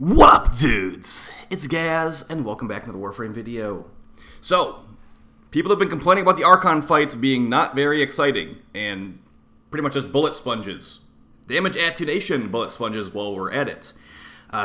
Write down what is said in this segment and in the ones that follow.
What up, dudes? It's Gaz, and welcome back to the Warframe video. So, people have been complaining about the Archon fights being not very exciting, and pretty much just bullet sponges. Damage attenuation bullet sponges while we're at it.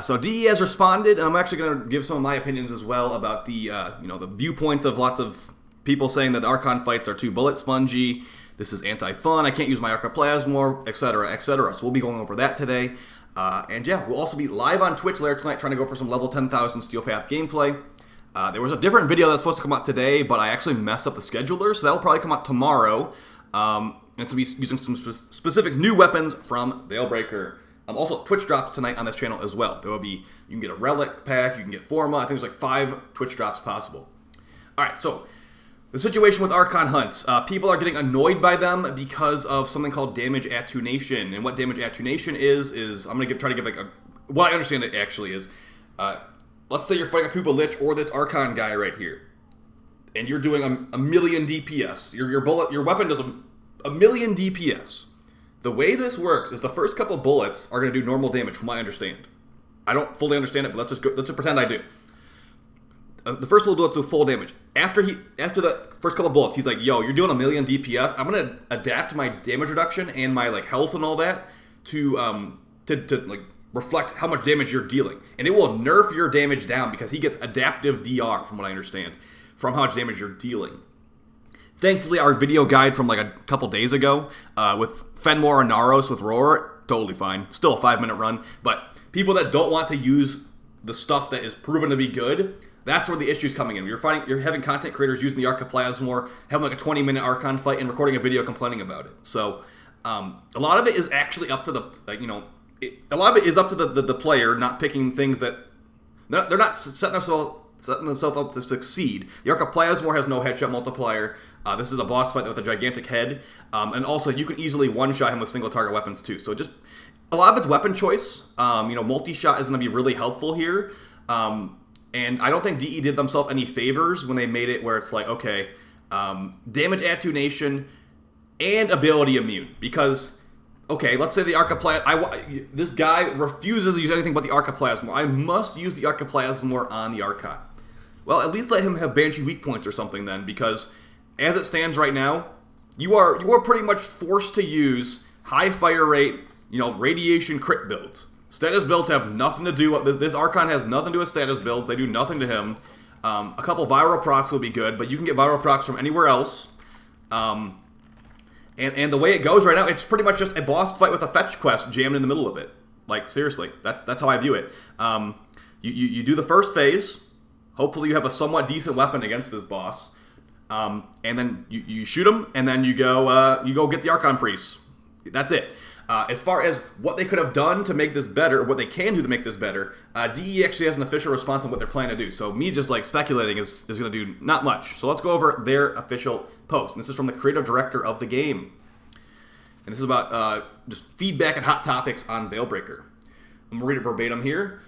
So DE has responded, and I'm actually going to give some of my opinions as well about the, the viewpoints of lots of people saying that the Archon fights are too bullet spongy, this is anti-fun, I can't use my Archoplasmor, etc., etc. So we'll be going over that today. And yeah, we'll also be live on Twitch later tonight trying to go for some level 10,000 Steel Path gameplay. There was a different video that's supposed to come out today, but I actually messed up the scheduler, so that'll probably come out tomorrow. And it's going to be using some specific new weapons from Veilbreaker. Also, Twitch drops tonight on this channel as well. There will be, you can get a Relic pack, you can get Forma, I think there's like 5 Twitch drops possible. Alright, so the situation with Archon hunts. People are getting annoyed by them because of something called damage attenuation. And what damage attenuation is I'm going to try to give like what I understand it actually is. Let's say you're fighting a Kuva Lich or this Archon guy right here. And you're doing a million DPS. Your weapon does a million DPS. The way this works is the first couple bullets are going to do normal damage from what I understand. I don't fully understand it, but let's just pretend I do. The first little bullets do full damage. After the first couple bullets, he's like, "Yo, you're doing a million DPS. I'm gonna adapt my damage reduction and my like health and all that to like reflect how much damage you're dealing, and it will nerf your damage down because he gets adaptive DR from what I understand from how much damage you're dealing." Thankfully, our video guide from like a couple days ago with Fenmore and Naros with Roar, totally fine. Still a 5-minute run, but people that don't want to use the stuff that is proven to be good, that's where the issue's coming in. You're having content creators using the Archoplasmor, having like a 20-minute Archon fight, and recording a video complaining about it. So a lot of it is actually up to the a lot of it is up to the player not picking things that they're not setting themselves up to succeed. The Archoplasmor has no headshot multiplier. This is a boss fight with a gigantic head, and also you can easily one-shot him with single target weapons too. So just a lot of it's weapon choice. Multi-shot is going to be really helpful here. And I don't think DE did themselves any favors when they made it where it's like, okay, damage attenuation and ability immune. Because, okay, let's say the this guy refuses to use anything but the Archoplasmor. I must use the Archoplasmor on the Archon. Well, at least let him have Banshee weak points or something then, because as it stands right now, you are pretty much forced to use high fire rate, radiation crit builds. Status builds have nothing to do with this. Archon has nothing to do with status builds. They do nothing to him. A couple viral procs will be good, but you can get viral procs from anywhere else. And the way it goes right now, it's pretty much just a boss fight with a fetch quest jammed in the middle of it. Like, seriously, that's how I view it. You do the first phase. Hopefully you have a somewhat decent weapon against this boss. And then you shoot him, and then you go get the Archon Priest. That's it. As far as what they could have done to make this better, or what they can do to make this better, DE actually has an official response on what they're planning to do. So me just like speculating is going to do not much. So let's go over their official post. And this is from the creative director of the game. And this is about just feedback and hot topics on Veilbreaker. I'm going to read it verbatim here.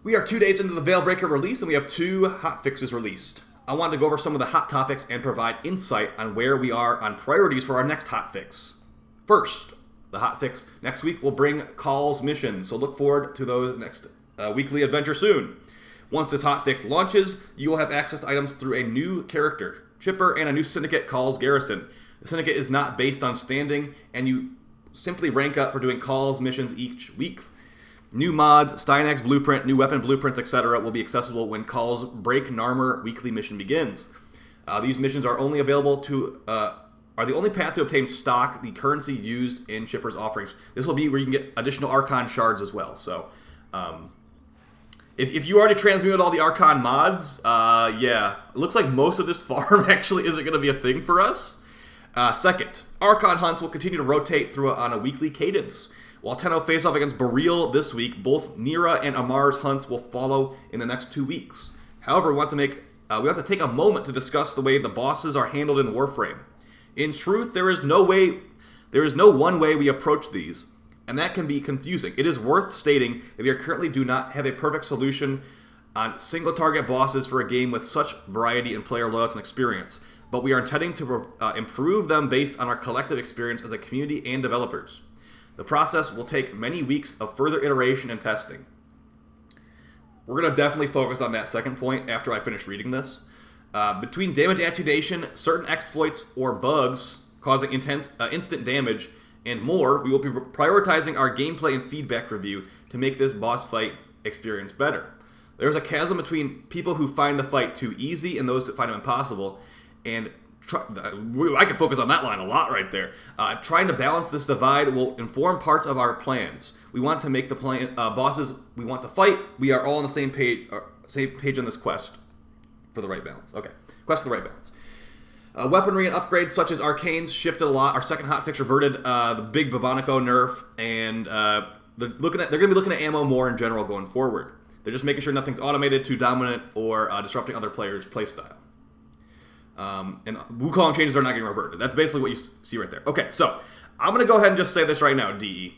We are 2 days into the Veilbreaker release, and we have 2 hot fixes released. I wanted to go over some of the hot topics and provide insight on where we are on priorities for our next hot fix. First, the hot fix next week will bring calls missions, so look forward to those next weekly adventure soon. Once this hot fix launches, you will have access to items through a new character, Chipper, and a new syndicate calls garrison. The syndicate is not based on standing, and you simply rank up for doing calls missions each week. New mods, Steinek's blueprint, new weapon blueprints, etc. will be accessible when calls Break Narmer weekly mission begins. These missions are only available to are the only path to obtain stock, the currency used in Chipper's offerings. This will be where you can get additional Archon shards as well. So, if you already transmuted all the Archon mods, yeah, it looks like most of this farm actually isn't going to be a thing for us. Second, Archon hunts will continue to rotate through on a weekly cadence. While Tenno face off against Beryl this week, both Nira and Amar's hunts will follow in the next 2 weeks. However, we want to take a moment to discuss the way the bosses are handled in Warframe. In truth, there is no one way we approach these, and that can be confusing. It is worth stating that we currently do not have a perfect solution on single target bosses for a game with such variety in player loadouts and experience, but we are intending to improve them based on our collective experience as a community and developers. The process will take many weeks of further iteration and testing. we're going to definitely focus on that second point after I finish reading this. Between damage attenuation, certain exploits or bugs causing instant damage, and more, we will be prioritizing our gameplay and feedback review to make this boss fight experience better. There's a chasm between people who find the fight too easy and those that find it impossible, and I can focus on that line a lot right there. Trying to balance this divide will inform parts of our plans. We want to make the bosses we want to fight. We are all on the same page on this quest for the right balance. Okay, quest for the right balance. Weaponry and upgrades such as arcanes shifted a lot. Our second hotfix reverted the big Babonico nerf, and they're going to be looking at ammo more in general going forward. They're just making sure nothing's automated, too dominant, or disrupting other players' playstyle. And Wukong changes are not getting reverted. That's basically what you see right there. Okay, so I'm going to go ahead and just say this right now, DE.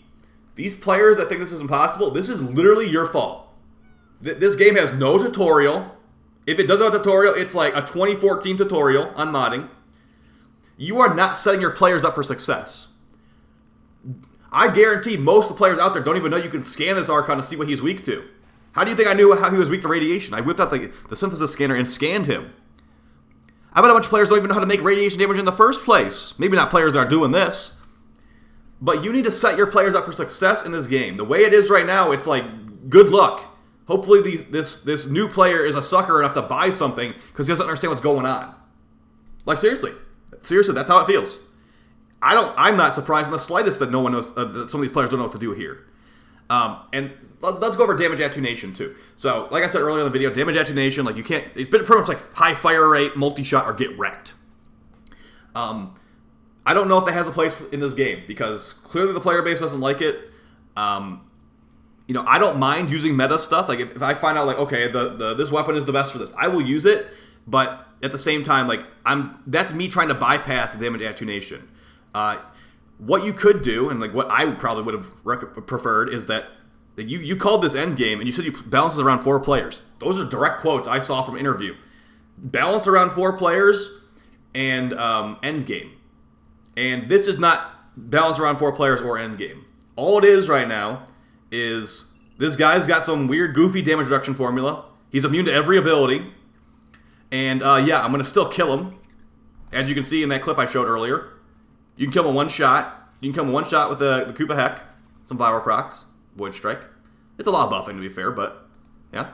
These players that think this is impossible, this is literally your fault. This game has no tutorial. If it does have a tutorial, it's like a 2014 tutorial on modding. You are not setting your players up for success. I guarantee most of the players out there don't even know you can scan this Archon to see what he's weak to. How do you think I knew how he was weak to radiation? I whipped out the synthesis scanner and scanned him. I bet a bunch of players don't even know how to make radiation damage in the first place. Maybe not players that are doing this. But you need to set your players up for success in this game. The way it is right now, it's like, good luck. Hopefully this new player is a sucker enough to buy something because he doesn't understand what's going on. Like, seriously, that's how it feels. I'm not surprised in the slightest that no one knows, that some of these players don't know what to do here. And let's go over damage attenuation too. So, like I said earlier in the video, damage attenuation, like it's pretty much like high fire rate, multi-shot, or get wrecked. I don't know if that has a place in this game because clearly the player base doesn't like it. I don't mind using meta stuff. Like if I find out like, okay, this weapon is the best for this, I will use it. But at the same time, like that's me trying to bypass the damage attenuation. What you could do, and like what I probably would have preferred, is that you called this end game, and you said you balance around 4 players. Those are direct quotes I saw from interview. Balance around 4 players and end game. And this is not balance around 4 players or end game. All it is right now is this guy's got some weird, goofy damage reduction formula. He's immune to every ability. And yeah, I'm going to still kill him. As you can see in that clip I showed earlier. You can kill him in one shot. You can kill him in one shot with the Kuva Heck, some Viral Procs, Void Strike. It's a lot of buffing to be fair, but yeah.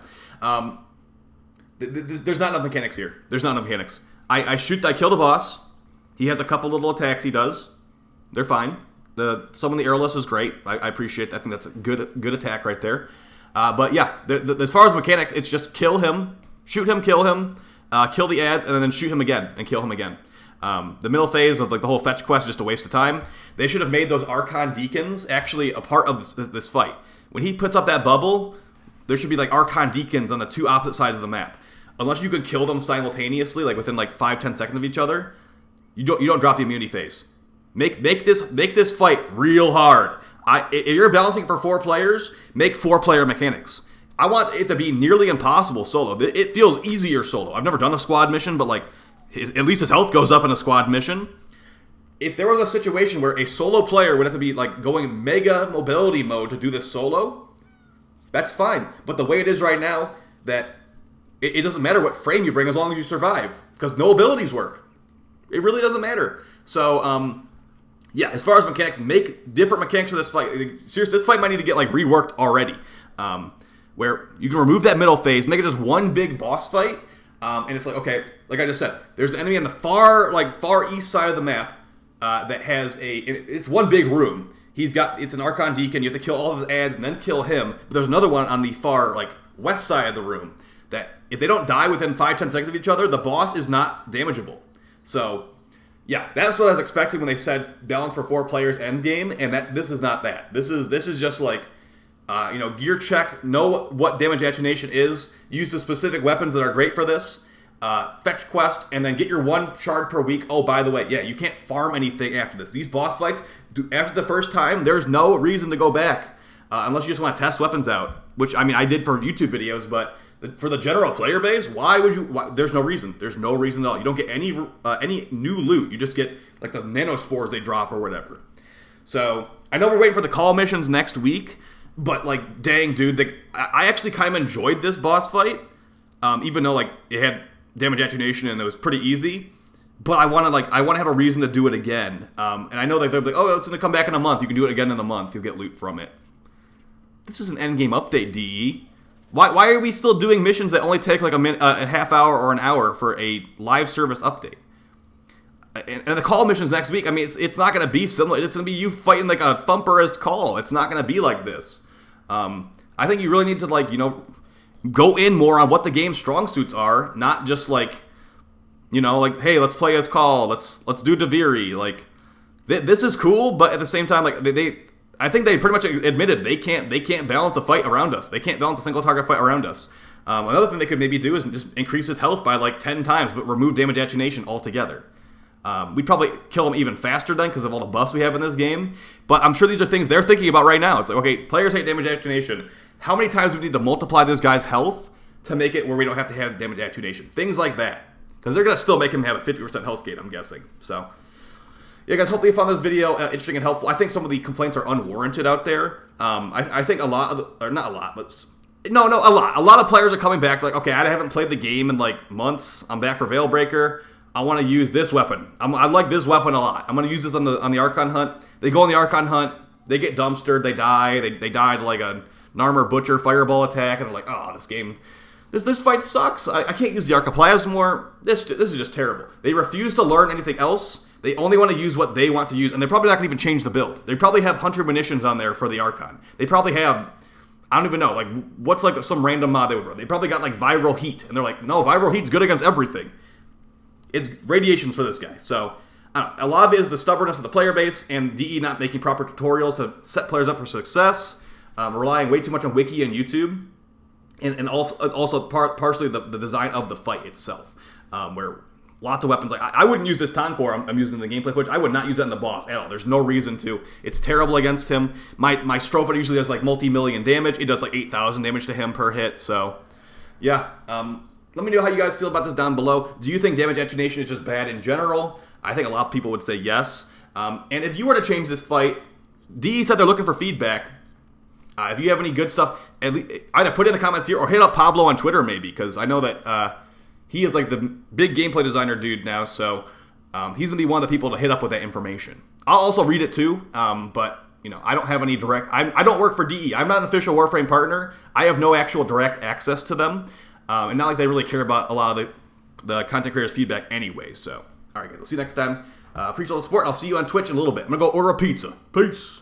There's not enough mechanics here. There's not enough mechanics. I kill the boss. He has a couple little attacks he does. They're fine. Some of the airless is great. I appreciate that. I think that's a good attack right there. But yeah, as far as mechanics, it's just kill him, shoot him, kill him, kill the ads, and then shoot him again and kill him again. The middle phase of like the whole fetch quest is just a waste of time. They should have made those Archon Deacons actually a part of this fight. When he puts up that bubble, there should be like Archon Deacons on the 2 opposite sides of the map. Unless you can kill them simultaneously, like within like 5-10 seconds of each other, you don't drop the immunity phase. Make this fight real hard. If you're balancing for 4 players, make 4-player mechanics. I want it to be nearly impossible solo. It feels easier solo. I've never done a squad mission, but like at least his health goes up in a squad mission. If there was a situation where a solo player would have to be like going mega mobility mode to do this solo, that's fine. But the way it is right now, that it doesn't matter what frame you bring as long as you survive, because no abilities work. It really doesn't matter. So, yeah, as far as mechanics, make different mechanics for this fight. Seriously, this fight might need to get like reworked already. Where you can remove that middle phase, make it just one big boss fight, and it's like, okay, like I just said, there's an enemy on the far east side of the map that has it's one big room. It's an Archon Deacon. You have to kill all of his ads and then kill him. But there's another one on the far west side of the room that if they don't die within 5-10 seconds of each other, the boss is not damageable. So, yeah, that's what I was expecting when they said balance for 4 players end game, and this is not that. This is just like, gear check, know what damage attenuation is, use the specific weapons that are great for this, fetch quest, and then get your 1 shard per week. Oh, by the way, yeah, you can't farm anything after this. These boss fights, after the first time, there's no reason to go back, unless you just want to test weapons out, which, I mean, I did for YouTube videos, but for the general player base, why would you? There's no reason. There's no reason at all. You don't get any new loot. You just get like the nanospores they drop or whatever. So I know we're waiting for the call missions next week. But, like, dang, dude, I actually kind of enjoyed this boss fight, even though, like, it had damage attenuation and it was pretty easy. But I want to have a reason to do it again. And I know that they're like, oh, it's going to come back in a month. You can do it again in a month. You'll get loot from it. This is an endgame update, DE. Why are we still doing missions that only take like a half hour or an hour for a live service update? And the call missions next week, I mean, it's not going to be similar. It's going to be you fighting like a thumperist call. It's not going to be like this. I think you really need to, like, you know, go in more on what the game's strong suits are, not just like, you know, like, hey, let's play as call. Let's do Deviri. Like, this is cool, but at the same time, like, I think they pretty much admitted they can't balance a fight around us. They can't balance a single target fight around us. Another thing they could maybe do is just increase his health by like 10 times, but remove damage attenuation altogether. We'd probably kill him even faster then because of all the buffs we have in this game. But I'm sure these are things they're thinking about right now. It's like, okay, players hate damage attenuation. How many times do we need to multiply this guy's health to make it where we don't have to have damage attenuation? Things like that. Because they're going to still make him have a 50% health gain, I'm guessing. So, yeah, guys, hopefully you found this video interesting and helpful. I think some of the complaints are unwarranted out there. I think a lot of players are coming back like, okay, I haven't played the game in like months. I'm back for Veilbreaker. I want to use this weapon. I like this weapon a lot. I'm going to use this on the ARCHON hunt. They go on the ARCHON hunt. They get dumpstered. They die. They die to like an armor butcher fireball attack, and they're like, oh, this game. This fight sucks. I can't use the Archoplasm more. This is just terrible. They refuse to learn anything else. They only want to use what they want to use, and they're probably not going to even change the build. They probably have Hunter munitions on there for the Archon. They probably have, I don't even know, like, what's like some random mod they would run. They probably got like Viral Heat, and they're like, no, Viral Heat's good against everything. It's radiations for this guy. So, a lot of it is the stubbornness of the player base, and DE not making proper tutorials to set players up for success, relying way too much on Wiki and YouTube. And also partially the design of the fight itself, where lots of weapons, like I wouldn't use this Tonkor I'm using in the gameplay footage. I would not use that in the boss at all. There's no reason to. It's terrible against him. My Stropha usually does like multi-million damage. It does like 8,000 damage to him per hit. So, yeah. Let me know how you guys feel about this down below. Do you think damage attenuation is just bad in general? I think a lot of people would say yes. And if you were to change this fight, DE said they're looking for feedback. If you have any good stuff, either put it in the comments here or hit up Pablo on Twitter maybe, because I know that he is like the big gameplay designer dude now, so he's going to be one of the people to hit up with that information. I'll also read it too, but you know, I don't have any direct... I don't work for DE. I'm not an official Warframe partner. I have no actual direct access to them, and not like they really care about a lot of the content creators' feedback anyway, so... Alright guys, I'll see you next time. Appreciate all the support, and I'll see you on Twitch in a little bit. I'm going to go order a pizza. Peace!